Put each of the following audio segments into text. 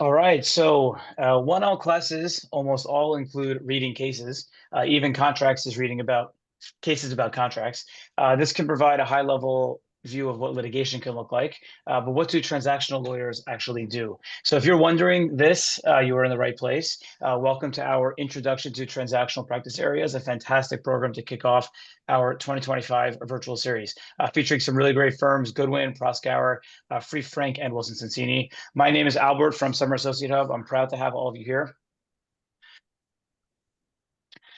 All right, so 1L classes almost all include reading cases. Even contracts is reading about cases about contracts. This can provide a high-level view of what litigation can look like, but what do transactional lawyers actually do? So if you're wondering this, you are in the right place. Welcome to our Introduction to Transactional Practice Areas, a fantastic program to kick off our 2025 virtual series, featuring some really great firms, Goodwin, Proskauer, Free Frank, and Wilson Sonsini. My name is Albert from Summer Associate Hub. I'm proud to have all of you here.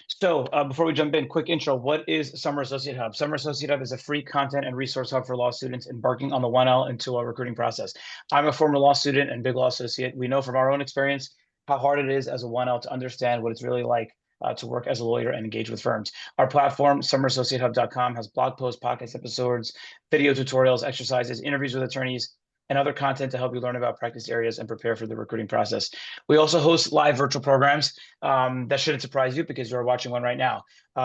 So before we jump in, quick intro. What is Summer Associate Hub? Summer Associate Hub is a free content and resource hub for law students embarking on the 1L and 2L recruiting process. I'm a former law student and BigLaw associate. We know from our own experience how hard it is as a 1L to understand what it's really like to work as a lawyer and engage with firms. Our platform, summerassociatehub.com, has blog posts, podcast episodes, video tutorials, exercises, interviews with attorneys, and other content to help you learn about practice areas and prepare for the recruiting process. We also host live virtual programs that shouldn't surprise you because you're watching one right now.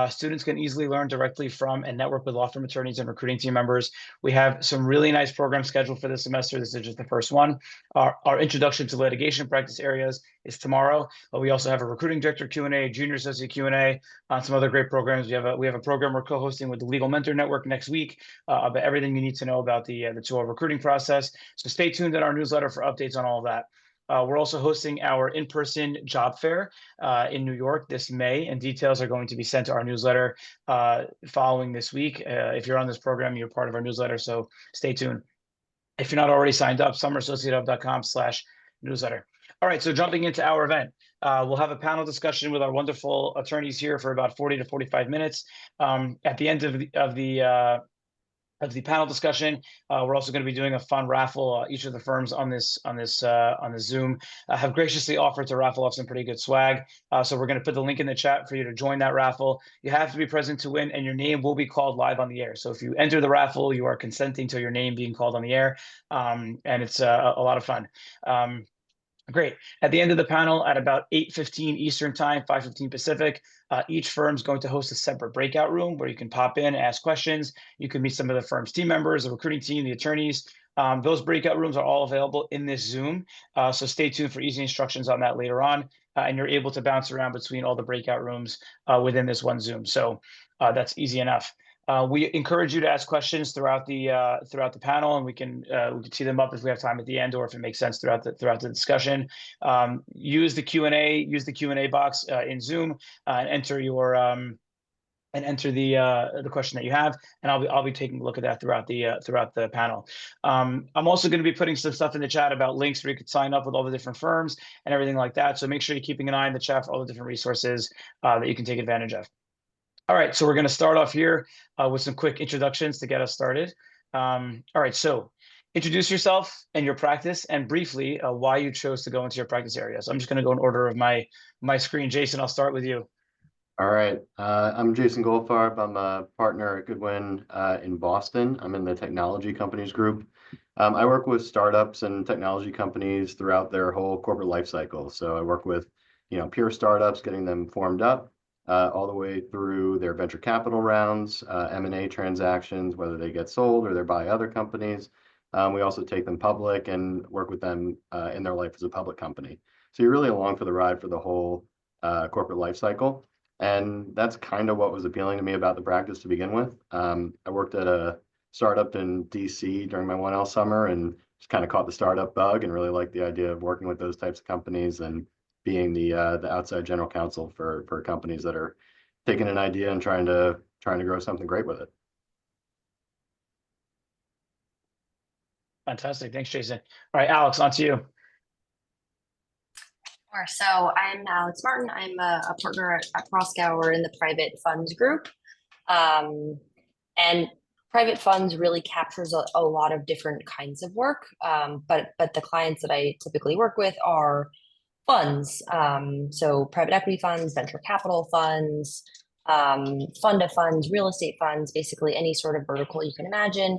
Students can easily learn directly from and network with law firm attorneys and recruiting team members. We have some really nice programs scheduled for this semester. This is just the first one. Our introduction to litigation practice areas is tomorrow. We also have a recruiting director Q&A, junior associate Q&A, some other great programs. We have a program we're co-hosting with the Legal Mentor Network next week about everything you need to know about the 2L recruiting process. So stay tuned in our newsletter for updates on all of that. We're also hosting our in-person job fair in New York this May, and details are going to be sent to our newsletter following this week. If you're on this program, you're part of our newsletter, so stay tuned. If you're not already signed up, summerassociatehub.com/newsletter. All right, so jumping into our event. We'll have a panel discussion with our wonderful attorneys here for about 40 to 45 minutes. At the end of the panel discussion, we're also going to be doing a fun raffle. Each of the firms on this Zoom have graciously offered to raffle off some pretty good swag. So we're going to put the link in the chat for you to join that raffle. You have to be present to win, and your name will be called live on the air. So if you enter the raffle, you are consenting to your name being called on the air, and it's a lot of fun. Great. At the end of the panel, at about 8:15 Eastern Time, 5:15 Pacific, each firm's going to host a separate breakout room where you can pop in, ask questions. You can meet some of the firm's team members, the recruiting team, the attorneys. Those breakout rooms are all available in this Zoom. So stay tuned for easy instructions on that later on. And you're able to bounce around between all the breakout rooms within this one Zoom. So that's easy enough. We encourage you to ask questions throughout the panel, and we can tee them up if we have time at the end, or if it makes sense throughout the discussion. Use the Q&A box in Zoom and enter the question that you have, and I'll be taking a look at that throughout the panel. I'm also going to be putting some stuff in the chat about links where you could sign up with all the different firms and everything like that. So make sure you're keeping an eye on the chat for all the different resources that you can take advantage of. All right, so we're going to start off here with some quick introductions to get us started. All right, so introduce yourself and your practice, and briefly why you chose to go into your practice area. So I'm just going to go in order of my screen. Jason, I'll start with you. All right, I'm Jason Goldfarb. I'm a partner at Goodwin in Boston. I'm in the technology companies group. I work with startups and technology companies throughout their whole corporate life cycle. So I work with, pure startups, getting them formed up, all the way through their venture capital rounds, M&A transactions, whether they get sold or they're by other companies. We also take them public and work with them in their life as a public company. So you're really along for the ride for the whole corporate life cycle. And that's kind of what was appealing to me about the practice to begin with. I worked at a startup in DC during my 1L summer and just kind of caught the startup bug and really liked the idea of working with those types of companies and being the outside general counsel for companies that are taking an idea and trying to grow something great with it. Fantastic. Thanks, Jason. All right, Alex, on to you. Sure. So I'm Alex Martin. I'm a partner at Proskauer in the private funds group. And private funds really captures a lot of different kinds of work. But the clients that I typically work with are funds. So private equity funds, venture capital funds, fund of funds, real estate funds, basically any sort of vertical you can imagine.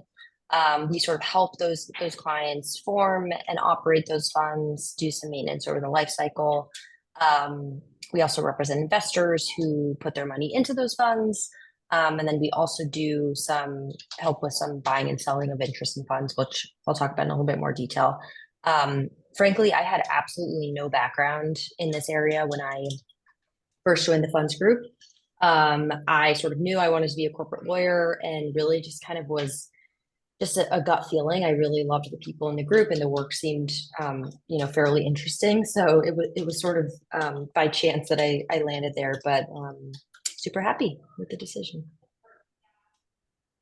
We sort of help those clients form and operate those funds, do some maintenance over the life cycle. We also represent investors who put their money into those funds. And then we also do some help with some buying and selling of interest in funds, which I'll talk about in a little bit more detail. Frankly, I had absolutely no background in this area when I first joined the funds group. I sort of knew I wanted to be a corporate lawyer and really just kind of was just a gut feeling. I really loved the people in the group and the work seemed, fairly interesting. So it was sort of by chance that I landed there, but super happy with the decision.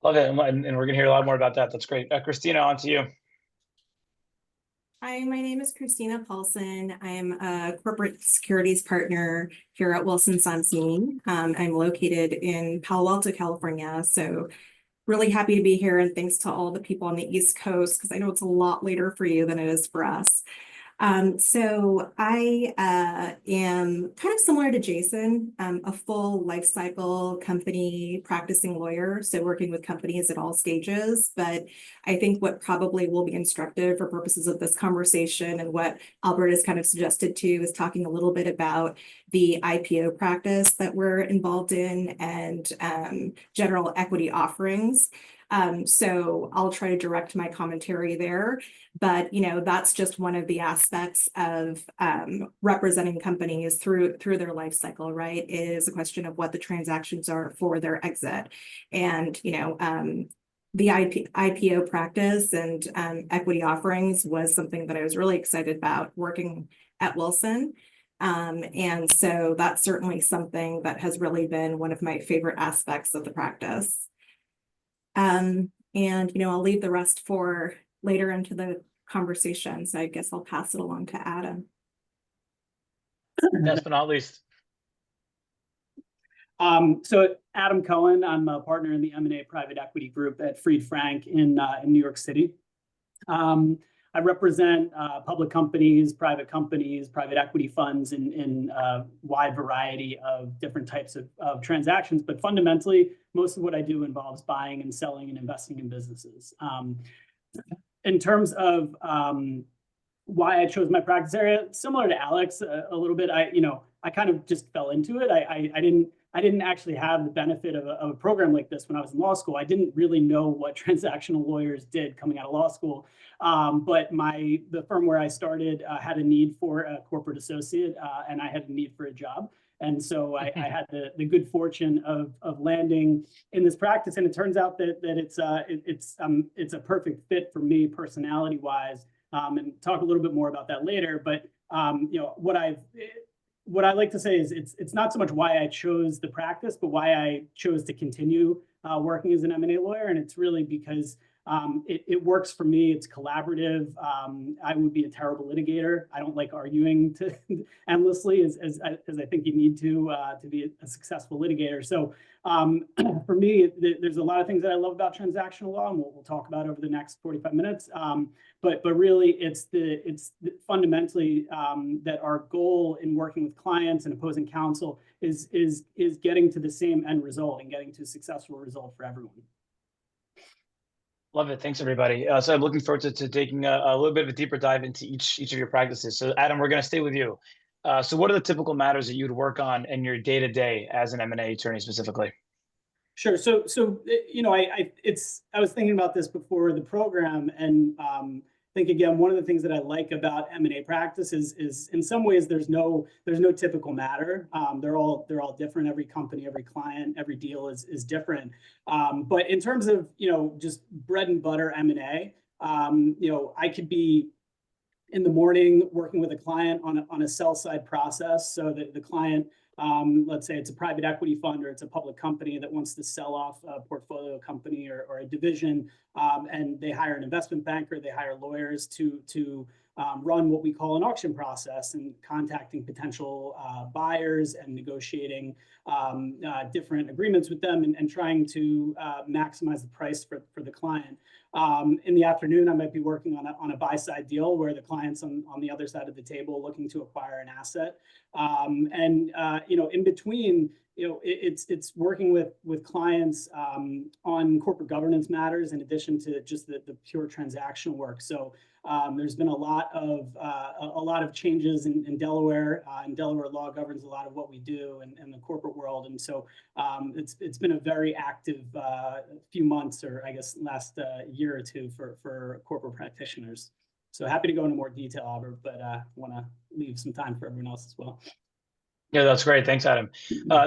Love it. And we're going to hear a lot more about that. That's great. Christina, on to you. Hi, my name is Christina Poulson. I'm a corporate securities partner here at Wilson Sonsini. I'm located in Palo Alto, California. So really happy to be here, and thanks to all the people on the East Coast, because I know it's a lot later for you than it is for us. So I am kind of similar to Jason, a full life cycle company practicing lawyer, so working with companies at all stages. But I think what probably will be instructive for purposes of this conversation and what Albert has kind of suggested too is talking a little bit about the IPO practice that we're involved in and general equity offerings. So I'll try to direct my commentary there, but that's just one of the aspects of representing companies through their life cycle, right? It is a question of what the transactions are for their exit, and the IPO practice and equity offerings was something that I was really excited about working at Wilson. And so that's certainly something that has really been one of my favorite aspects of the practice. And I'll leave the rest for later into the conversation. So I guess I'll pass it along to Adam. Last but not least. So Adam Cohen, I'm a partner in the M&A private equity group at Fried Frank in New York City. I represent public companies, private equity funds in a wide variety of different types of transactions. But fundamentally, most of what I do involves buying and selling and investing in businesses. In terms of why I chose my practice area, similar to Alex a little bit, I kind of just fell into it. I didn't actually have the benefit of a program like this when I was in law school. I didn't really know what transactional lawyers did coming out of law school. But the firm where I started had a need for a corporate associate, and I had a need for a job. And so I had the good fortune of landing in this practice. And it turns out that it's a perfect fit for me personality wise. And talk a little bit more about that later. But what I like to say is it's not so much why I chose the practice, but why I chose to continue working as an M&A lawyer. And it's really because it works for me. It's collaborative. I would be a terrible litigator. I don't like arguing endlessly, as I think you need to be a successful litigator. So for me, there's a lot of things that I love about transactional law, and we'll talk about over the next 45 minutes. But really, it's fundamentally that our goal in working with clients and opposing counsel is getting to the same end result and getting to a successful result for everyone. Love it. Thanks, everybody. So I'm looking forward to taking a little bit of a deeper dive into each of your practices. So Adam, we're going to stay with you. So what are the typical matters that you'd work on in your day-to-day as an M&A attorney specifically? Sure. So I was thinking about this before the program, and I think again, one of the things that I like about M&A practice is in some ways there's no typical matter. They're all different. Every company, every client, every deal is different. But in terms of just bread and butter M&A, I could be in the morning working with a client on a sell side process, so that the client, let's say it's a private equity fund or it's a public company that wants to sell off a portfolio company or a division, and they hire an investment banker, they hire lawyers to run what we call an auction process and contacting potential buyers and negotiating different agreements with them and trying to maximize the price for the client. In the afternoon, I might be working on a buy side deal where the client's on the other side of the table looking to acquire an asset. In between, it's working with clients on corporate governance matters in addition to just the pure transactional work. So there's been a lot of changes in Delaware, and Delaware law governs a lot of what we do in the corporate world. And so it's been a very active few months, or I guess last year or two for corporate practitioners. So happy to go into more detail, Albert, but want to leave some time for everyone else as well. Yeah, that's great. Thanks, Adam.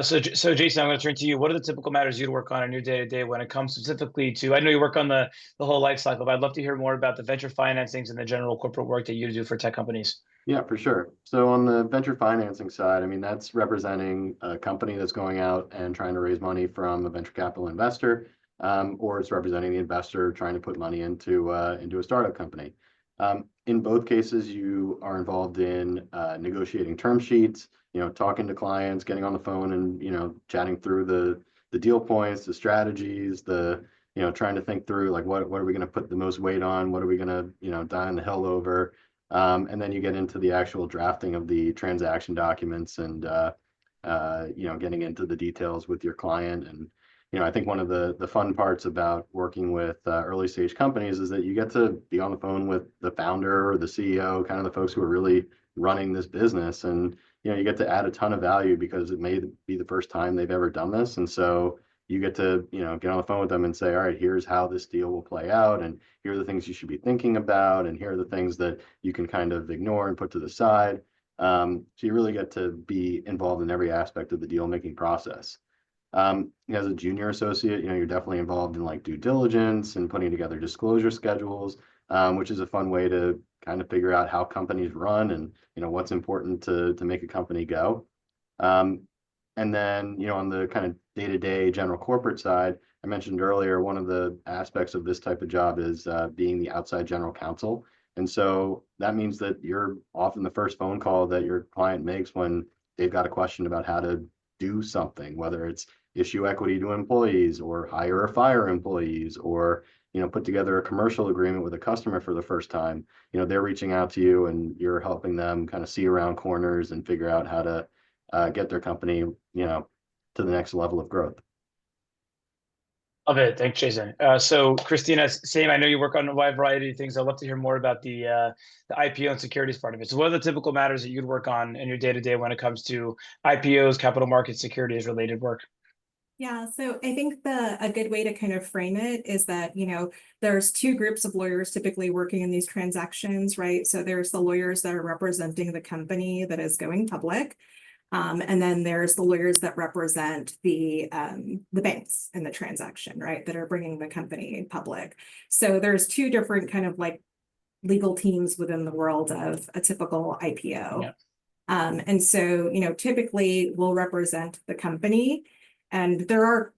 So Jason, I'm going to turn to you. What are the typical matters you'd work on in your day-to-day when it comes specifically to, I know you work on the whole life cycle, but I'd love to hear more about the venture financings and the general corporate work that you do for tech companies. Yeah, for sure. So on the venture financing side, I mean, that's representing a company that's going out and trying to raise money from a venture capital investor, or it's representing the investor trying to put money into a startup company. In both cases, you are involved in negotiating term sheets, talking to clients, getting on the phone and, chatting through the deal points, the strategies, trying to think through like what are we going to put the most weight on? What are we going to, die on the hill over? And then you get into the actual drafting of the transaction documents and, getting into the details with your client. And, I think one of the fun parts about working with early stage companies is that you get to be on the phone with the founder or the CEO, kind of the folks who are really running this business. And, you get to add a ton of value because it may be the first time they've ever done this. And so you get to, get on the phone with them and say, all right, here's how this deal will play out. And here are the things you should be thinking about. And here are the things that you can kind of ignore and put to the side. So you really get to be involved in every aspect of the deal making process. As a junior associate, you're definitely involved in like due diligence and putting together disclosure schedules, which is a fun way to kind of figure out how companies run and, what's important to make a company go. And then, on the kind of day-to-day general corporate side, I mentioned earlier, one of the aspects of this type of job is being the outside general counsel. And so that means that you're often the first phone call that your client makes when they've got a question about how to do something, whether it's issue equity to employees or hire or fire employees or, put together a commercial agreement with a customer for the first time. They're reaching out to you and you're helping them kind of see around corners and figure out how to get their company, to the next level of growth. Love it. Thanks, Jason. So Christina, same. I know you work on a wide variety of things. I'd love to hear more about the IPO and securities part of it. So what are the typical matters that you'd work on in your day-to-day when it comes to IPOs, capital markets, securities related work? Yeah, so I think a good way to kind of frame it is that, there's two groups of lawyers typically working in these transactions, right? So there's the lawyers that are representing the company that is going public. And then there's the lawyers that represent the banks in the transaction, right, that are bringing the company public. So there's two different kind of like legal teams within the world of a typical IPO. Yeah. And so, typically we'll represent the company, and there are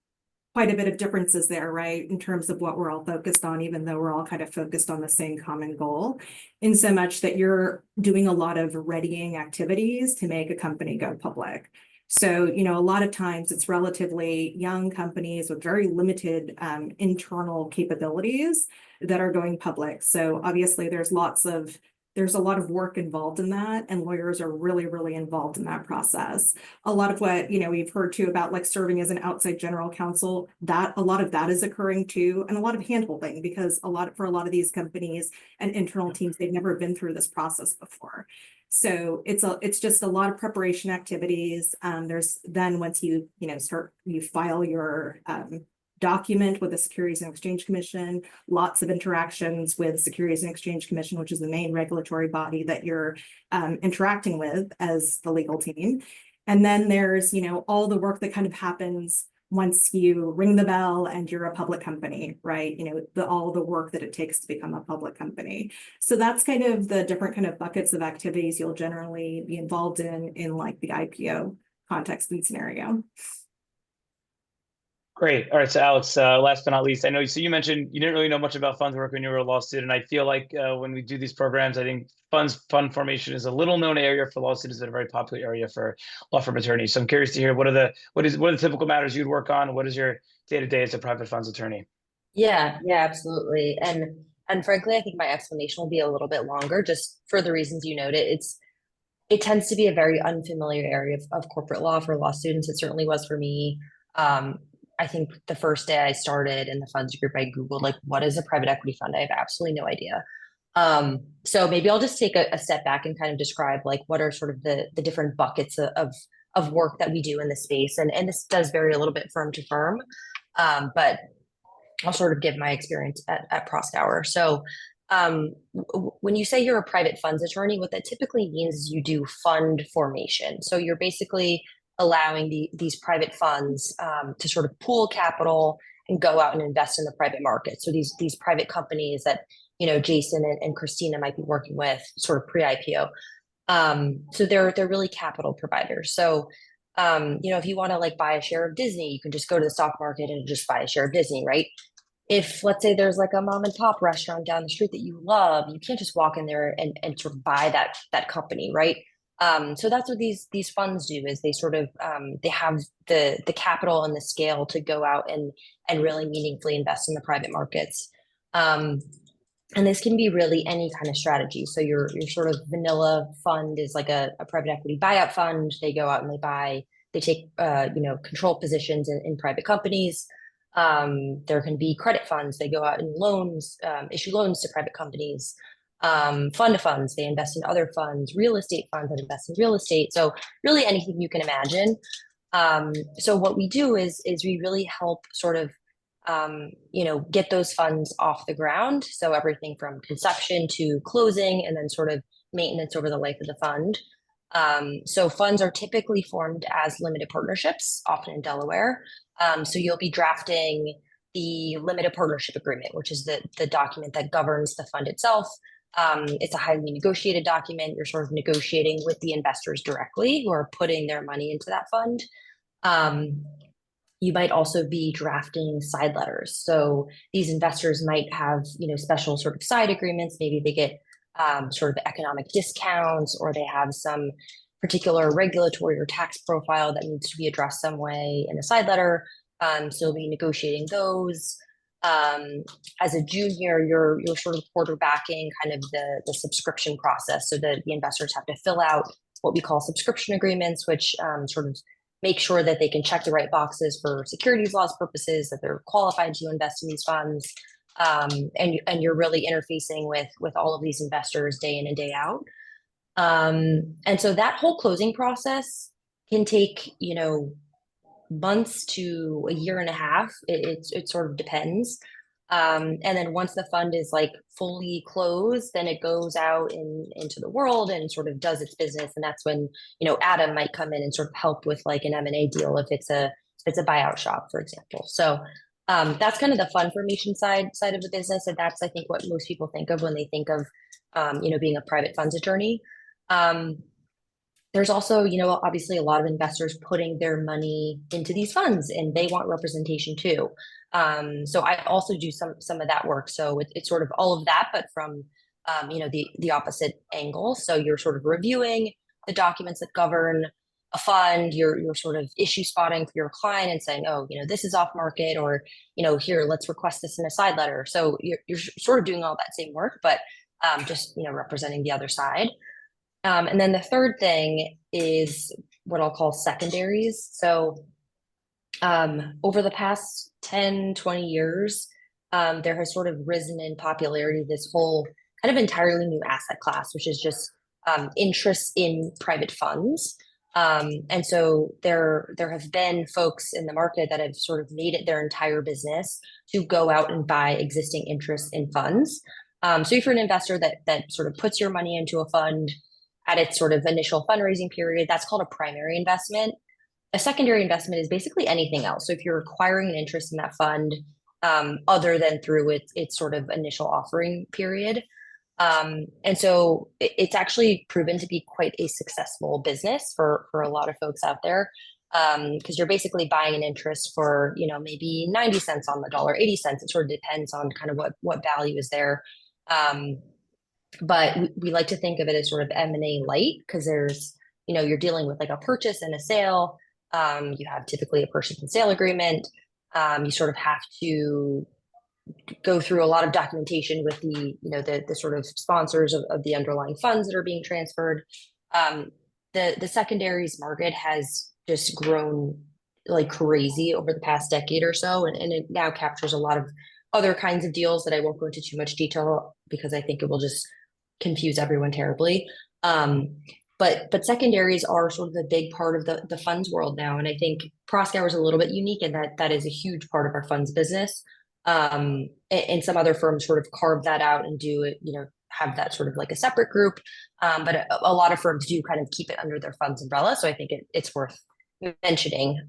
quite a bit of differences there, right, in terms of what we're all focused on, even though we're all kind of focused on the same common goal, in so much that you're doing a lot of readying activities to make a company go public. So, a lot of times it's relatively young companies with very limited internal capabilities that are going public. So obviously there's a lot of work involved in that, and lawyers are really, really involved in that process. A lot of what, we've heard too about like serving as an outside general counsel, that a lot of that is occurring too, and a lot of handholding, because for a lot of these companies and internal teams, they've never been through this process before. So it's just a lot of preparation activities. There's then once you file your document with the Securities and Exchange Commission, lots of interactions with Securities and Exchange Commission, which is the main regulatory body that you're interacting with as the legal team. And then there's, all the work that kind of happens once you ring the bell and you're a public company, right? All the work that it takes to become a public company. So that's kind of the different kind of buckets of activities you'll generally be involved in like the IPO context and scenario. Great. All right. So Alex, last but not least, I know, so you mentioned you didn't really know much about funds work when you were a law student. I feel like when we do these programs, I think fund formation is a little known area for law students, but a very popular area for law firm attorneys. So I'm curious to hear what are the typical matters you'd work on? What is your day-to-day as a private funds attorney? Yeah, absolutely. And frankly, I think my explanation will be a little bit longer, just for the reasons you noted. It tends to be a very unfamiliar area of corporate law for law students. It certainly was for me. I think the first day I started in the funds group, I Googled like, what is a private equity fund? I have absolutely no idea. So maybe I'll just take a step back and kind of describe like what are sort of the different buckets of work that we do in the space. And this does vary a little bit firm to firm, but I'll sort of give my experience at Proskauer. So When you say you're a private funds attorney, what that typically means is you do fund formation. So you're basically allowing these private funds to sort of pool capital and go out and invest in the private market. So these private companies that, you know, Jason and Christina might be working with sort of pre-IPO. So they're really capital providers. So you know, if you want to like buy a share of Disney, you can just go to the stock market and just buy a share of Disney, right? If let's say there's like a mom and pop restaurant down the street that you love, you can't just walk in there and sort of buy that company, right? So that's what these funds do is they sort of they have the capital and the scale to go out and really meaningfully invest in the private markets. And this can be really any kind of strategy. So your sort of vanilla fund is like a private equity buyout fund. They go out and they take you know, control positions in private companies. There can be credit funds. They go out and issue loans to private companies. Fund of funds, they invest in other funds, real estate funds that invest in real estate. So really anything you can imagine. So what we do is we really help sort of you know, get those funds off the ground. So everything from conception to closing and then sort of maintenance over the life of the fund. So funds are typically formed as limited partnerships, often in Delaware. So you'll be drafting the limited partnership agreement, which is the document that governs the fund itself. It's a highly negotiated document. You're sort of negotiating with the investors directly who are putting their money into that fund. You might also be drafting side letters. So these investors might have, you know, special sort of side agreements. Maybe they get sort of economic discounts, or they have some particular regulatory or tax profile that needs to be addressed some way in a side letter. So you'll be negotiating those. As a junior, you're sort of quarterbacking kind of the subscription process. So the investors have to fill out what we call subscription agreements, which sort of make sure that they can check the right boxes for securities laws purposes, that they're qualified to invest in these funds. And you're really interfacing with all of these investors day in and day out. And so that whole closing process can take, you know, months to a year and a half. It sort of depends. And then once the fund is like fully closed, then it goes out into the world and sort of does its business. And that's when, you know, Adam might come in and sort of help with like an M&A deal if it's a buyout shop, for example. So that's kind of the fund formation side of the business. And that's, I think, what most people think of when they think of, you know, being a private funds attorney. There's also, you know, obviously a lot of investors putting their money into these funds and they want representation too. So I also do some of that work. So it's sort of all of that, but from, you know, the opposite angle. So you're sort of reviewing the documents that govern a fund, you're sort of issue spotting for your client and saying, oh, you know, this is off market, or, you know, here, let's request this in a side letter. So you're sort of doing all that same work, but just, you know, representing the other side. And then the third thing is what I'll call secondaries. So over the past 10, 20 years, there has sort of risen in popularity this whole kind of entirely new asset class, which is just interest in private funds. And so there have been folks in the market that have sort of made it their entire business to go out and buy existing interest in funds. So if you're an investor that sort of puts your money into a fund at its sort of initial fundraising period, that's called a primary investment. A secondary investment is basically anything else. So if you're acquiring an interest in that fund, other than through its sort of initial offering period. And so it's actually proven to be quite a successful business for a lot of folks out there, because you're basically buying an interest for, you know, maybe 90 cents on the dollar, 80 cents. It sort of depends on kind of what value is there. But we like to think of it as sort of M&A light, because there's, you know, you're dealing with like a purchase and a sale. You have typically a purchase and sale agreement. You sort of have to go through a lot of documentation with the, you know, the sort of sponsors of the underlying funds that are being transferred. The secondaries market has just grown like crazy over the past decade or so, and it now captures a lot of other kinds of deals that I won't go into too much detail because I think it will just confuse everyone terribly. But secondaries are sort of a big part of the funds world now. And I think Proskauer is a little bit unique in that is a huge part of our funds business. And some other firms sort of carve that out and do it, have that sort of like a separate group. But a lot of firms do kind of keep it under their funds umbrella. So I think it's worth mentioning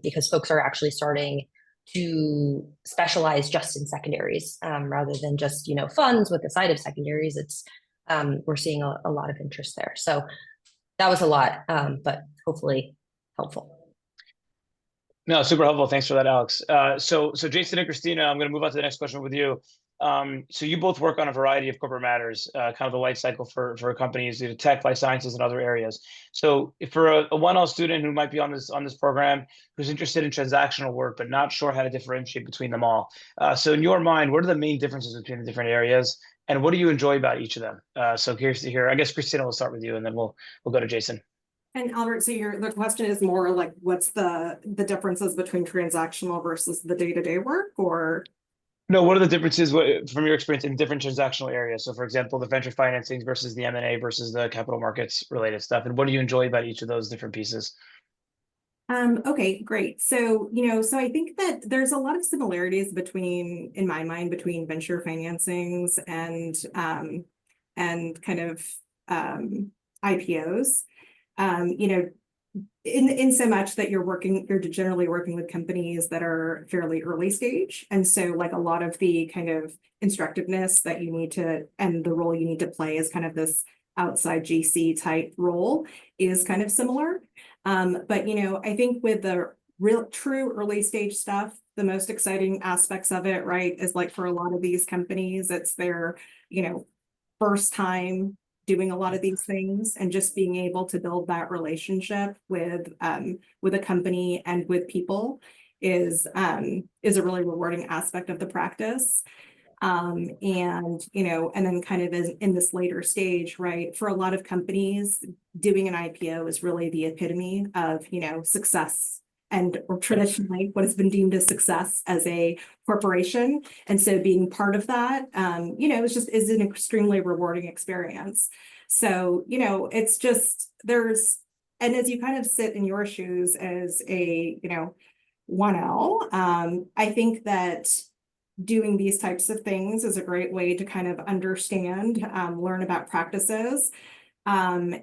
because folks are actually starting to specialize just in secondaries rather than just, funds with the side of secondaries. We're seeing a lot of interest there. So that was a lot, but hopefully helpful. No, super helpful. Thanks for that, Alex. So Jason and Christina, I'm going to move on to the next question with you. So you both work on a variety of corporate matters, kind of the life cycle for companies, tech, life sciences, and other areas. So for a 1L student who might be on this program, who's interested in transactional work, but not sure how to differentiate between them all. So in your mind, what are the main differences between the different areas? And what do you enjoy about each of them? So curious to hear. I guess, Christina, we'll start with you, and then we'll go to Jason. And Albert, so the question is more like, what's the differences between transactional versus the day-to-day work, or? No, what are the differences from your experience in different transactional areas? So, for example, the venture financing versus the M&A versus the capital markets related stuff, and what do you enjoy about each of those different pieces? Okay, great. So, so I think that there's a lot of similarities in my mind, between venture financings and kind of IPOs. In so much that you're generally working with companies that are fairly early stage. And so like a lot of the kind of instructiveness that you need to, and the role you need to play is kind of this outside GC type role is kind of similar. But, I think with the true early stage stuff, the most exciting aspects of it, right, is like for a lot of these companies, it's their, first time doing a lot of these things, and just being able to build that relationship with a company and with people is a really rewarding aspect of the practice. And then kind of in this later stage, right, for a lot of companies, doing an IPO is really the epitome of, success, or traditionally what has been deemed as success as a corporation. And so being part of that, is an extremely rewarding experience. So, it's just, and as you kind of sit in your shoes as a, 1L, I think that doing these types of things is a great way to kind of understand, learn about practices, and,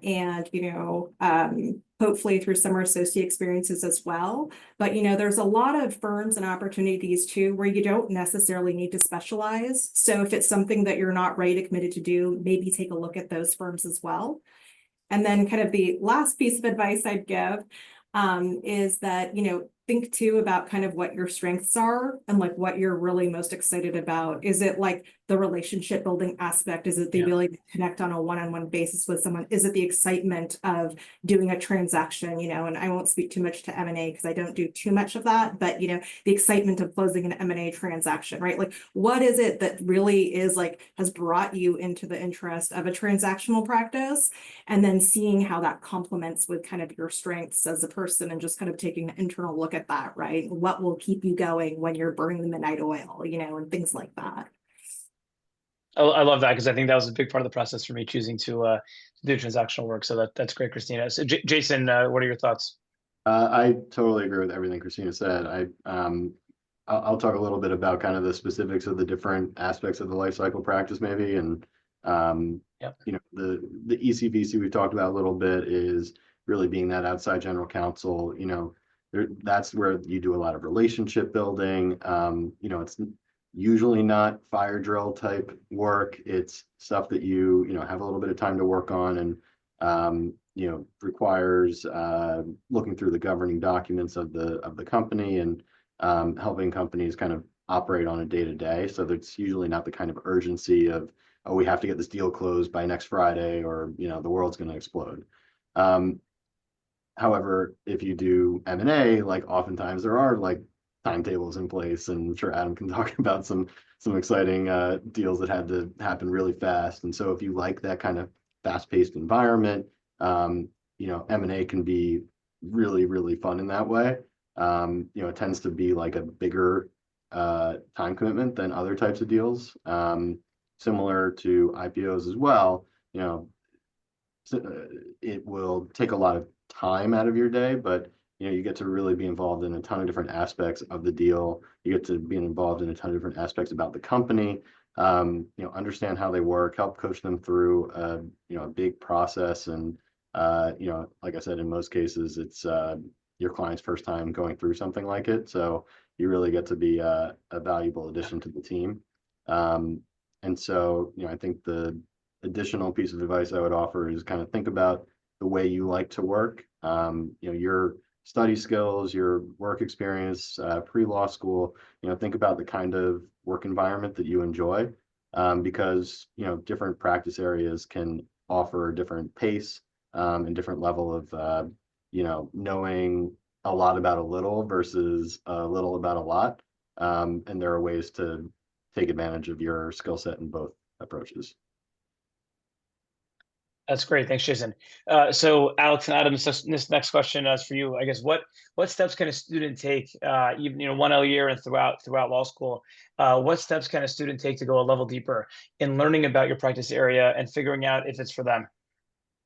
hopefully through summer associate experiences as well. But, there's a lot of firms and opportunities too, where you don't necessarily need to specialize. So if it's something that you're not ready to committed to do, maybe take a look at those firms as well. And then kind of the last piece of advice I'd give is that, think too about kind of what your strengths are and like what you're really most excited about. Is it like the relationship building aspect? Is it the ability to connect on a one-on-one basis with someone? Is it the excitement of doing a transaction, and I won't speak too much to M&A because I don't do too much of that, but the excitement of closing an M&A transaction, right? Like what is it that really is like, has brought you into the interest of a transactional practice, and then seeing how that complements with kind of your strengths as a person, and just kind of taking an internal look at that, right? What will keep you going when you're burning the midnight oil, and things like that. I love that, because I think that was a big part of the process for me choosing to do transactional work. So that's great, Christina. So Jason, what are your thoughts? I totally agree with everything Christina said. I'll talk a little bit about kind of the specifics of the different aspects of the life cycle practice maybe. And, the ECVC we've talked about a little bit is really being that outside general counsel. That's where you do a lot of relationship building. It's usually not fire drill type work. It's stuff that you have a little bit of time to work on, and requires looking through the governing documents of the company, and helping companies kind of operate on a day-to-day. So that's usually not the kind of urgency of, oh, we have to get this deal closed by next Friday, or the world's going to explode. However, if you do M&A, like oftentimes there are like timetables in place, and I'm sure Adam can talk about some exciting deals that had to happen really fast. And so if you like that kind of fast-paced environment, M&A can be really, really fun in that way. It tends to be like a bigger time commitment than other types of deals, similar to IPOs as well. It will take a lot of time out of your day, but you get to really be involved in a ton of different aspects of the deal. You get to be involved in a ton of different aspects about the company, understand how they work, help coach them through, a big process. And, like I said, in most cases, it's your client's first time going through something like it. So you really get to be a valuable addition to the team. And so, I think the additional piece of advice I would offer is kind of think about the way you like to work. Your study skills, your work experience, pre-law school, think about the kind of work environment that you enjoy, because, different practice areas can offer a different pace, and different level of, knowing a lot about a little versus a little about a lot. And there are ways to take advantage of your skill set in both approaches. That's great. Thanks, Jason. So Alex and Adam, this next question is for you. I guess what steps can a student take, even 1L year and throughout law school? What steps can a student take to go a level deeper in learning about your practice area and figuring out if it's for them?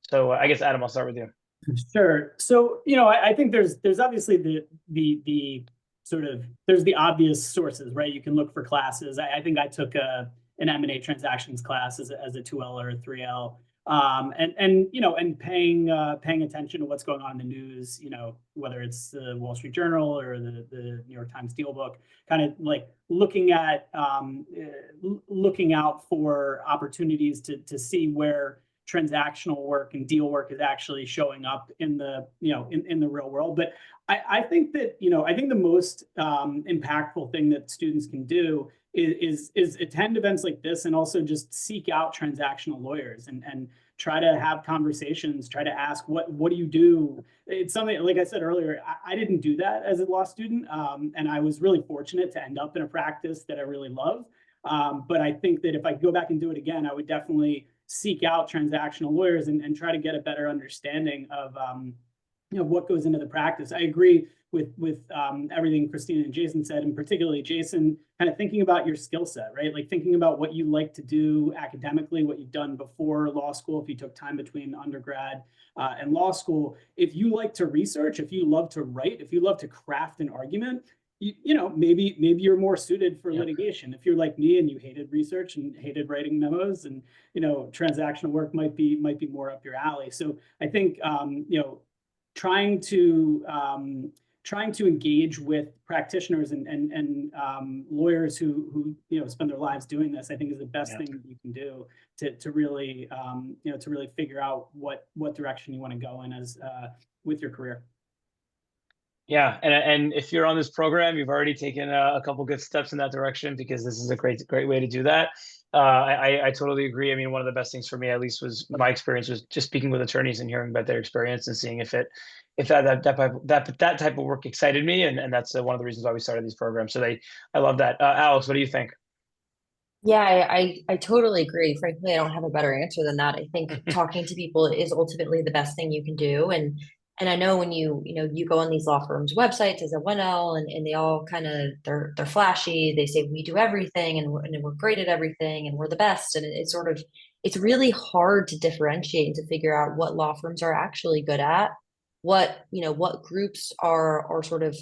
So I guess Adam, I'll start with you. Sure. So I think there's obviously the sort of there's the obvious sources, right? You can look for classes. I think I took an M&A transactions class as a 2L or a 3L. And paying attention to what's going on in the news, whether it's the Wall Street Journal or the New York Times Steelbook, kind of like looking out for opportunities to see where transactional work and deal work is actually showing up in the in the real world. But I think that the most impactful thing that students can do is attend events like this, and also just seek out transactional lawyers and try to have conversations, try to ask what do you do? It's something, like I said earlier, I didn't do that as a law student, and I was really fortunate to end up in a practice that I really love. But I think that if I go back and do it again, I would definitely seek out transactional lawyers and try to get a better understanding of what goes into the practice. I agree with everything Christina and Jason said, and particularly Jason, kind of thinking about your skill set, right? Like thinking about what you like to do academically, what you've done before law school, if you took time between undergrad and law school. If you like to research, if you love to write, if you love to craft an argument, maybe you're more suited for litigation. If you're like me and you hated research and hated writing memos, and transactional work might be more up your alley. So I think trying to engage with practitioners and lawyers who spend their lives doing this, I think is the best thing that you can do to really figure out what direction you want to go in as with your career. Yeah, and if you're on this program, you've already taken a couple good steps in that direction, because this is a great way to do that. I totally agree. I mean, one of the best things for me, at least, was my experience was just speaking with attorneys and hearing about their experience and seeing if that type of work excited me, and that's one of the reasons why we started these programs. So I love that. Alex, what do you think? Yeah, I totally agree. Frankly, I don't have a better answer than that. I think talking to people is ultimately the best thing you can do. And I know when you go on these law firms' websites as a 1L, and they all kind of they're flashy. They say we do everything and we're great at everything and we're the best. And it's really hard to differentiate and to figure out what law firms are actually good at, what groups are sort of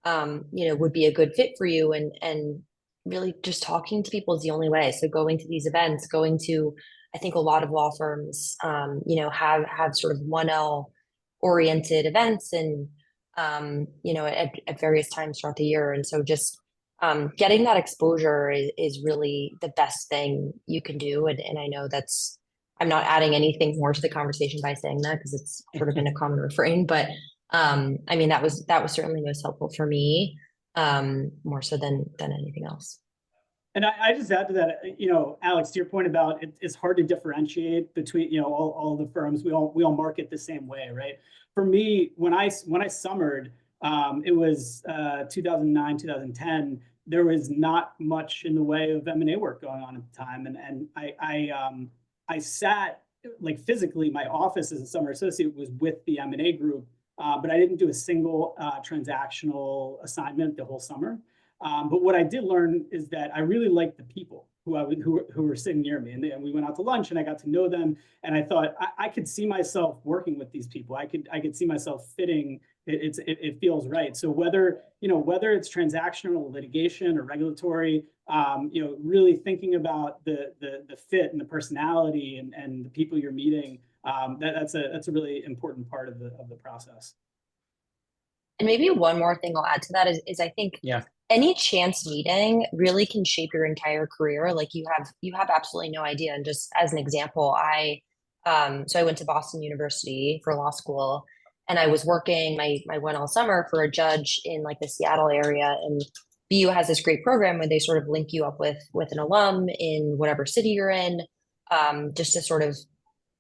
would be a good fit for you, and really just talking to people is the only way. So going to these events, I think a lot of law firms have sort of 1L oriented events and at various times throughout the year. And so just getting that exposure is really the best thing you can do. And I know I'm not adding anything more to the conversation by saying that, because it's sort of been a common refrain, but I mean, that was certainly most helpful for me, more so than anything else. And I just add to that, Alex, to your point about it's hard to differentiate between, all the firms. We all market the same way, right? For me, when I summered, it was 2009, 2010. There was not much in the way of M&A work going on at the time, and I sat, like, physically, my office as a summer associate was with the M&A group, but I didn't do a single transactional assignment the whole summer. But what I did learn is that I really liked the people who were sitting near me, and we went out to lunch, and I got to know them, and I thought I could see myself working with these people. I could see myself fitting. It feels right. So whether it's transactional litigation or regulatory, really thinking about the fit and the personality and the people you're meeting, that's a really important part of the process. And maybe one more thing I'll add to that is I think any chance meeting really can shape your entire career. Like you have absolutely no idea. And just as an example, so I went to Boston University for law school, and I was working my one all summer for a judge in like the Seattle area. And BU has this great program where they sort of link you up with an alum in whatever city you're in, just to sort of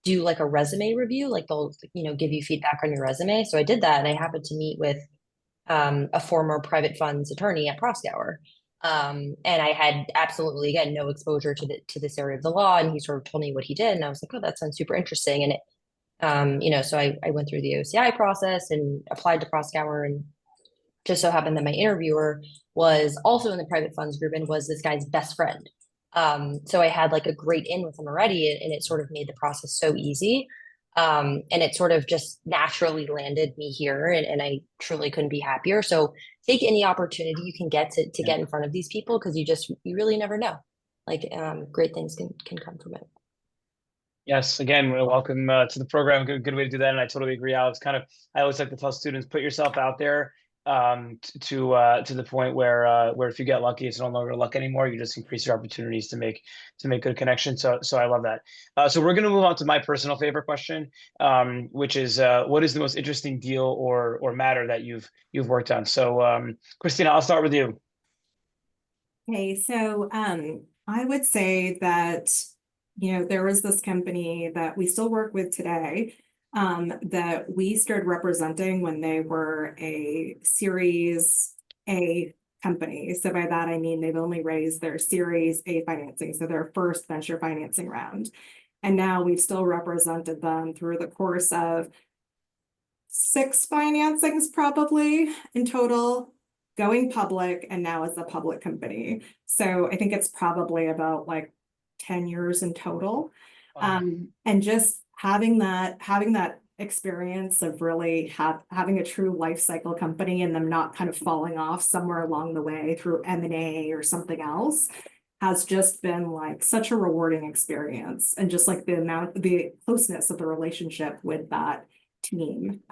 do like a resume review. Like they'll give you feedback on your resume. So I did that, and I happened to meet with a former private funds attorney at Proskauer. And I had absolutely, again, no exposure to this area of the law. And he sort of told me what he did. And I was like, oh, that sounds super interesting. And so I went through the OCI process and applied to Proskauer, and just so happened that my interviewer was also in the private funds group and was this guy's best friend. So I had like a great in with him already, and it sort of made the process so easy. And it sort of just naturally landed me here, and I truly couldn't be happier. So take any opportunity you can get to get in front of these people, because you really never know. Like great things can come from it. Yes, again, welcome to the program. Good way to do that, and I totally agree, Alex. I always like to tell students, put yourself out there to the point where if you get lucky, it's no longer luck anymore. You just increase your opportunities to make good connections. So I love that. So we're going to move on to my personal favorite question, which is what is the most interesting deal or matter that you've worked on? So Christina, I'll start with you. Okay, so I would say that there was this company that we still work with today, that we started representing when they were a Series A company. So by that, I mean, they've only raised their Series A financing, so their first venture financing round. And now we've still represented them through the course of 6 financings probably in total, going public, and now as a public company. So I think it's probably about like 10 years in total. Wow. And just having that experience of really having a true life cycle company and them not kind of falling off somewhere along the way through M&A or something else has just been like such a rewarding experience. And just like the closeness of the relationship with that team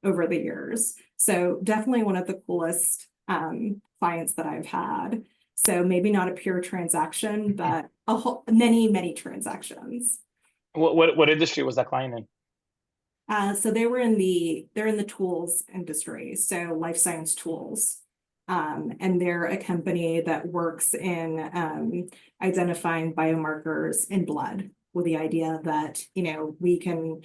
over the years. So definitely one of the coolest clients that I've had. So maybe not a pure transaction, but many transactions. What industry was that client in? So they're in the tools industry, so life science tools. And they're a company that works in identifying biomarkers in blood, with the idea that we can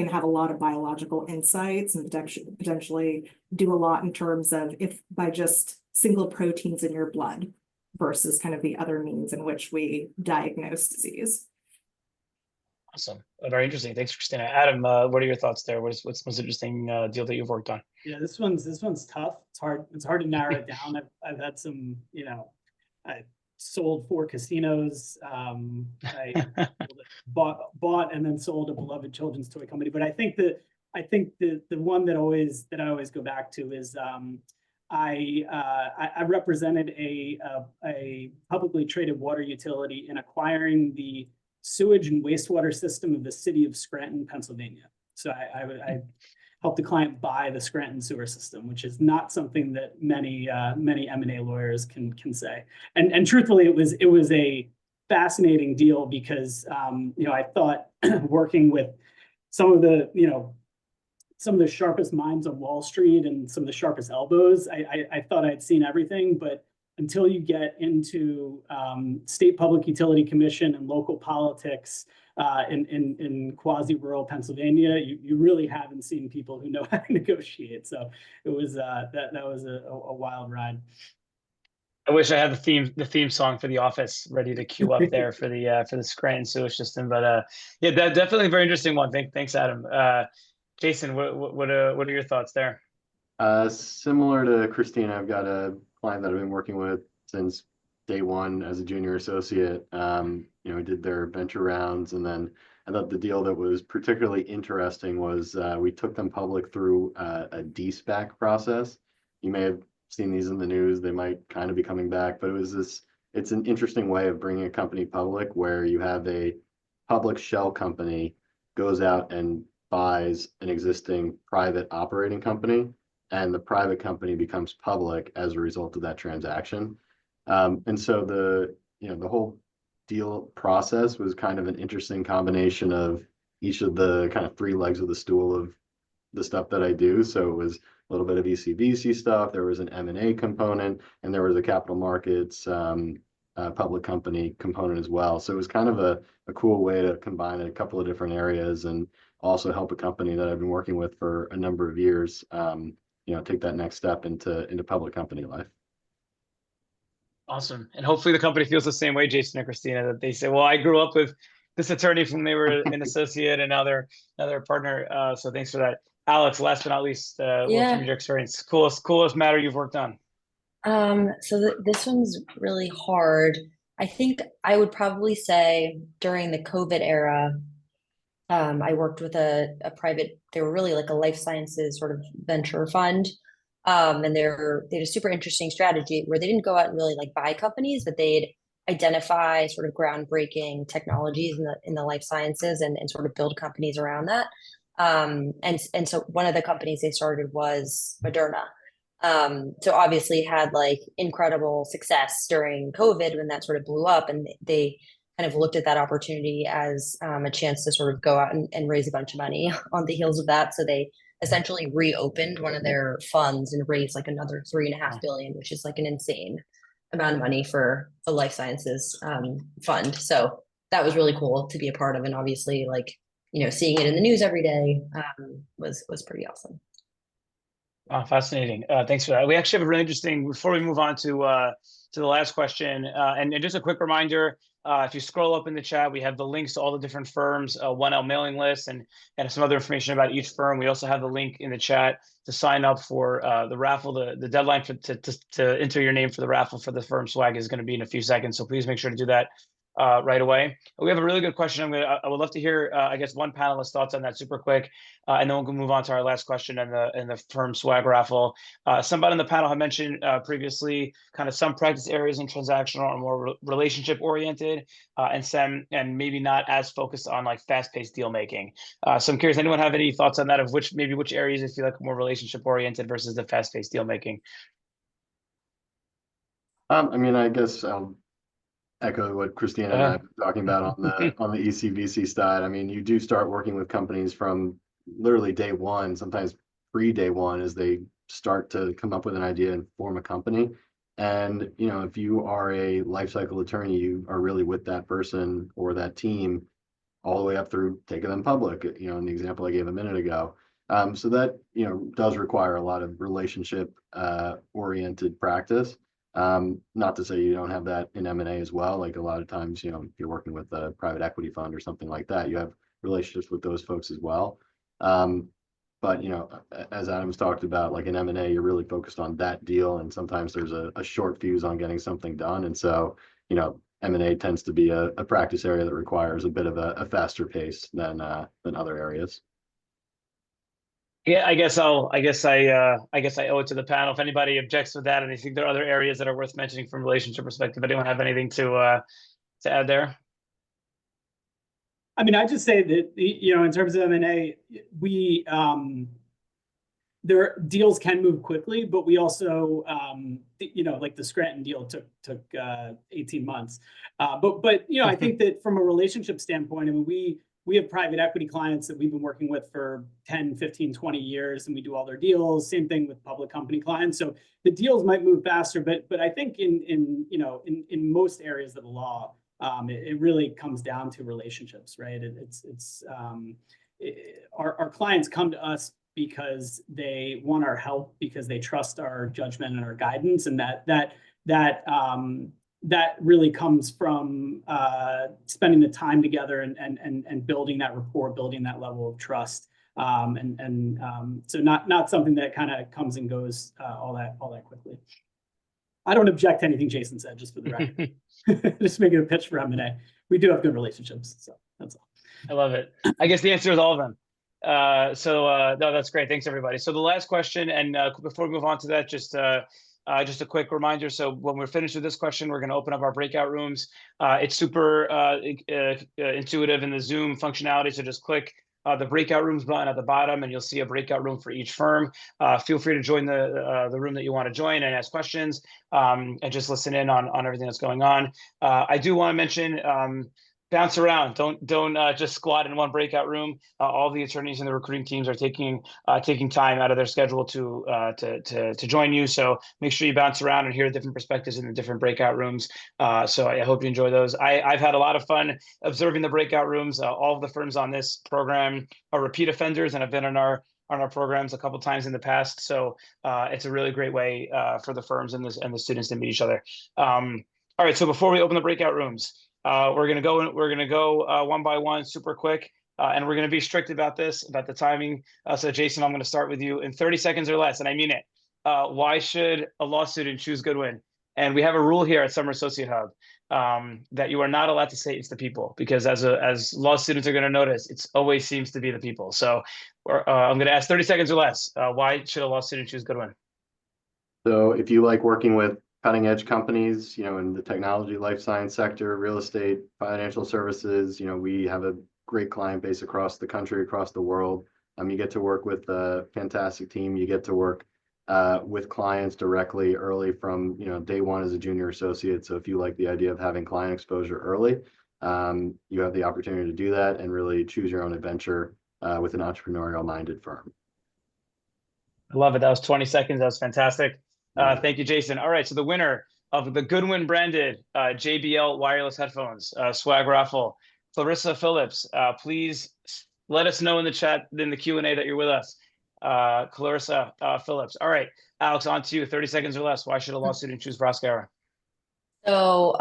have a lot of biological insights and potentially do a lot in terms of if by just single proteins in your blood versus kind of the other means in which we diagnose disease. Awesome. Very interesting. Thanks, Christina. Adam, what are your thoughts there? What's the most interesting deal that you've worked on? Yeah, this one's tough. It's hard to narrow it down. I've had some, I sold 4 casinos. I bought and then sold a beloved children's toy company. But I think the one that I always go back to is I represented a publicly traded water utility in acquiring the sewage and wastewater system of the city of Scranton, Pennsylvania. So I helped the client buy the Scranton sewer system, which is not something that many M&A lawyers can say. And truthfully, it was a fascinating deal because I thought working with some of the sharpest minds on Wall Street and some of the sharpest elbows, I thought I'd seen everything, but until you get into state public utility commission and local politics in quasi-rural Pennsylvania, you really haven't seen people who know how to negotiate. So it was that was a wild ride. I wish I had the theme song for The Office ready to queue up there for the Scranton sewage system. But yeah, that definitely a very interesting one. Thanks, Adam. Jason, what are your thoughts there? Similar to Christina, I've got a client that I've been working with since day one as a junior associate. We did their venture rounds, and then I thought the deal that was particularly interesting was we took them public through a de-SPAC process. You may have seen these in the news. They might kind of be coming back, but it's an interesting way of bringing a company public where you have a public shell company goes out and buys an existing private operating company, and the private company becomes public as a result of that transaction. And so the whole deal process was kind of an interesting combination of each of the kind of three legs of the stool of the stuff that I do. So it was a little bit of ECVC stuff, there was an M&A component, and there was a capital markets public company component as well. So it was kind of a cool way to combine a couple of different areas and also help a company that I've been working with for a number of years, take that next step into public company life. Awesome. And hopefully the company feels the same way, Jason and Christina, that they say, well, I grew up with this attorney from they were an associate and now they're a partner. So thanks for that. Alex, last but not least, what from your experience, coolest matter you've worked on? This one's really hard. I think I would probably say during the COVID era, I worked with a private, they were really like a life sciences sort of venture fund. And they had a super interesting strategy where they didn't go out and really like buy companies, but they'd identify sort of groundbreaking technologies in the life sciences and sort of build companies around that. And so one of the companies they started was Moderna. So obviously had like incredible success during COVID when that sort of blew up, and they kind of looked at that opportunity as a chance to sort of go out and raise a bunch of money on the heels of that. So they essentially reopened one of their funds and raised like another $3.5 billion, which is like an insane amount of money for a life sciences fund. So that was really cool to be a part of, and obviously like seeing it in the news every day was pretty awesome. Oh, fascinating. Thanks for that. We actually have a really interesting, before we move on to the last question, and just a quick reminder, if you scroll up in the chat, we have the links to all the different firms, 1L mailing lists, and some other information about each firm. We also have the link in the chat to sign up for the raffle. The deadline to enter your name for the raffle for the firm swag is going to be in a few seconds. So please make sure to do that right away. We have a really good question. I would love to hear, I guess, one panelist's thoughts on that super quick, and then we'll move on to our last question and the firm swag raffle. Somebody on the panel had mentioned previously kind of some practice areas in transactional are more relationship oriented, and maybe not as focused on like fast-paced deal making. So I'm curious, anyone have any thoughts on that, of which areas you feel like more relationship oriented versus the fast-paced deal making? I guess I'll echo what Christina and I have been talking about on the ECVC side. You do start working with companies from literally day one, sometimes pre-day one, as they start to come up with an idea and form a company. And if you are a life cycle attorney, you are really with that person or that team all the way up through taking them public, in the example I gave a minute ago. So that does require a lot of relationship oriented practice. Not to say you don't have that in M&A as well. Like a lot of times, if you're working with a private equity fund or something like that, you have relationships with those folks as well. But as Adam's talked about, like in M&A, you're really focused on that deal, and sometimes there's a short fuse on getting something done. And so, M&A tends to be a practice area that requires a bit of a faster pace than other areas. Yeah, I guess I owe it to the panel. If anybody objects to that, and they think there are other areas that are worth mentioning from a relationship perspective, anyone have anything to add there? I just say that in terms of M&A, we their deals can move quickly, but we also like the Scranton deal took 18 months. But I think that from a relationship standpoint, we have private equity clients that we've been working with for 10, 15, 20 years, and we do all their deals. Same thing with public company clients. So the deals might move faster, but I think in most areas of the law, it really comes down to relationships, right? Our clients come to us because they want our help, because they trust our judgment and our guidance, and that really comes from spending the time together and building that rapport, building that level of trust, so not something that kind of comes and goes all that quickly. I don't object to anything Jason said, just for the record. Just making a pitch for M&A. We do have good relationships, so that's all. I love it. I guess the answer is all of them. No, that's great. Thanks, everybody. So the last question, and before we move on to that, just a quick reminder. So when we're finished with this question, we're going to open up our breakout rooms. It's super intuitive in the Zoom functionality. So just click the breakout rooms button at the bottom, and you'll see a breakout room for each firm. Feel free to join the room that you want to join and ask questions, and just listen in on everything that's going on. I do want to mention, bounce around. Don't just squat in one breakout room. All the attorneys and the recruiting teams are taking time out of their schedule to join you. So make sure you bounce around and hear different perspectives in the different breakout rooms. So I hope you enjoy those. I've had a lot of fun observing the breakout rooms. All of the firms on this program are repeat offenders and have been on our programs a couple times in the past. So it's a really great way for the firms and the students to meet each other. All right. So before we open the breakout rooms, we're gonna go one by one, super quick, and we're gonna be strict about the timing. So Jason, I'm gonna start with you in 30 seconds or less, and I mean it. Why should a law student choose Goodwin? And we have a rule here at Summer Associate Hub that you are not allowed to say it's the people, because as law students are gonna notice, it always seems to be the people. So I'm gonna ask 30 seconds or less. Why should a law student choose Goodwin? So if you like working with cutting edge companies, in the technology, life science sector, real estate, financial services, we have a great client base across the country, across the world. You get to work with a fantastic team. You get to work with clients directly early from, day one as a junior associate. So if you like the idea of having client exposure early, you have the opportunity to do that and really choose your own adventure with an entrepreneurial minded firm. I love it. That was 20 seconds. That was fantastic. Thank you, Jason. All right, so the winner of the Goodwin branded JBL wireless headphones swag raffle, Clarissa Phillips. Please let us know in the chat, in the Q&A, that you're with us. Clarissa Phillips. All right, Alex, on to you. 30 seconds or less. Why should a law student choose Proskauer? So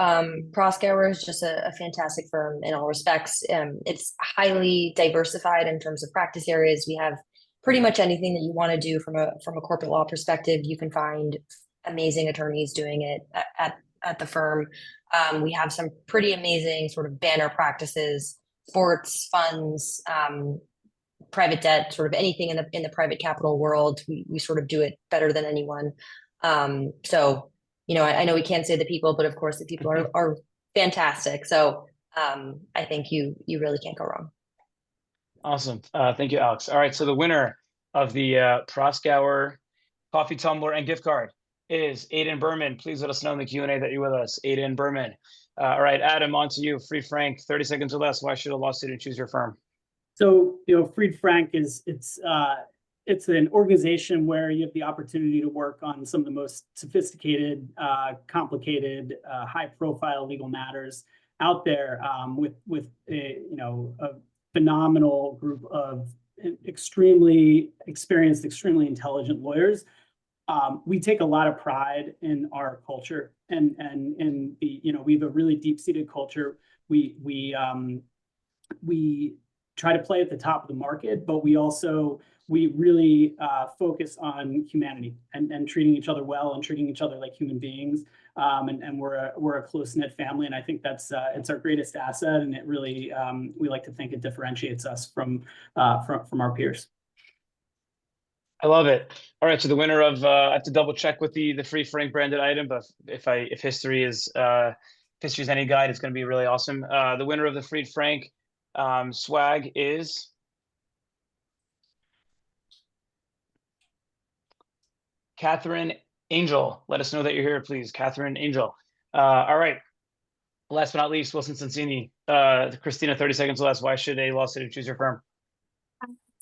Proskauer is just a fantastic firm in all respects. It's highly diversified in terms of practice areas. We have pretty much anything that you want to do from a corporate law perspective. You can find amazing attorneys doing it at the firm. We have some pretty amazing sort of banner practices, sports, funds, private debt, sort of anything in the private capital world. We sort of do it better than anyone. So, I know we can't say the people, but of course the people are fantastic. So I think you really can't go wrong. Awesome. Thank you, Alex. All right, so the winner of the Proskauer coffee tumbler and gift card is Aiden Berman. Please let us know in the Q&A that you're with us, Aiden Berman. All right, Adam, on to you. Fried Frank, 30 seconds or less. Why should a law student choose your firm? So, Fried Frank it's an organization where you have the opportunity to work on some of the most sophisticated, complicated, high-profile legal matters out there, with a phenomenal group of extremely experienced, extremely intelligent lawyers. We take a lot of pride in our culture, and we have a really deep-seated culture. We try to play at the top of the market, but we really focus on humanity and treating each other well and treating each other like human beings. And we're a close-knit family, and I think it's our greatest asset. And it really, we like to think it differentiates us from our peers. I love it. All right, so the winner of I have to double check with the Fried Frank branded item, but if history is any guide, it's going to be really awesome. The winner of the Fried Frank swag is Catherine Angel. Let us know that you're here, please, Catherine Angel. All right. Last but not least, Wilson Sonsini. Christina, 30 seconds or less. Why should a law student choose your firm?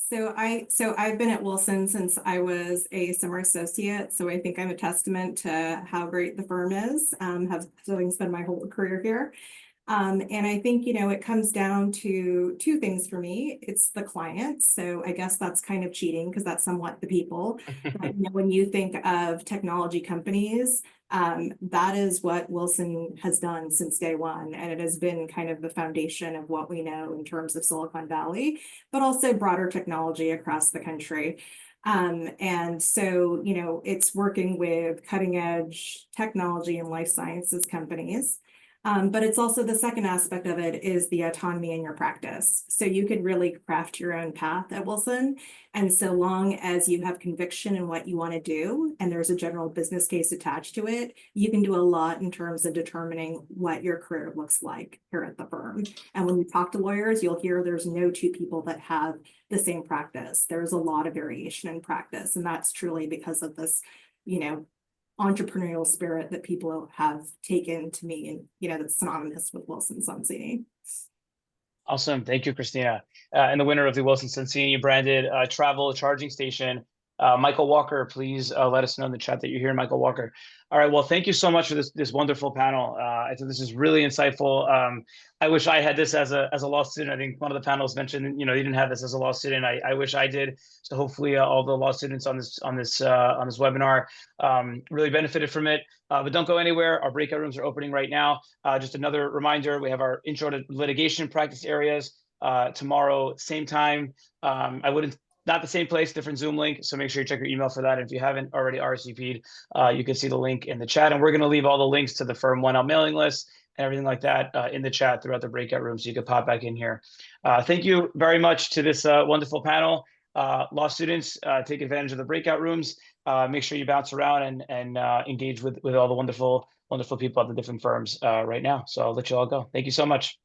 So I've been at Wilson since I was a summer associate. So I think I'm a testament to how great the firm is, having spent my whole career here. And I think, it comes down to two things for me. It's the clients. So I guess that's kind of cheating because that's somewhat the people. But, when you think of technology companies, that is what Wilson has done since day one. And it has been kind of the foundation of what we know in terms of Silicon Valley, but also broader technology across the country. And so, you know, it's working with cutting edge technology and life sciences companies. But it's also the second aspect of it is the autonomy in your practice. So you can really craft your own path at Wilson. And so long as you have conviction in what you want to do, and there's a general business case attached to it, you can do a lot in terms of determining what your career looks like here at the firm. And when you talk to lawyers, you'll hear there's no two people that have the same practice. There's a lot of variation in practice, and that's truly because of this, you know, entrepreneurial spirit that people have taken to me, and you know, that's synonymous with Wilson Sonsini. Awesome. Thank you, Christina. And the winner of the Wilson Sonsini branded travel charging station, Michael Walker, please let us know in the chat that you're here, Michael Walker. All right. Well, thank you so much for this wonderful panel. I think this is really insightful. I wish I had this as a law student. I think one of the panels mentioned, you know, you didn't have this as a law student. I wish I did. So hopefully all the law students on this webinar really benefited from it. But don't go anywhere. Our breakout rooms are opening right now. Just another reminder, we have our intro to litigation practice areas tomorrow, same time. Not the same place, different Zoom link. So make sure you check your email for that. And if you haven't already RSVP'd, you can see the link in the chat. And we're going to leave all the links to the Firm 1L mailing list and everything like that in the chat throughout the breakout room. So you can pop back in here. Thank you very much to this wonderful panel. Law students, take advantage of the breakout rooms. Make sure you bounce around and engage with all the wonderful people at the different firms right now. So I'll let you all go. Thank you so much.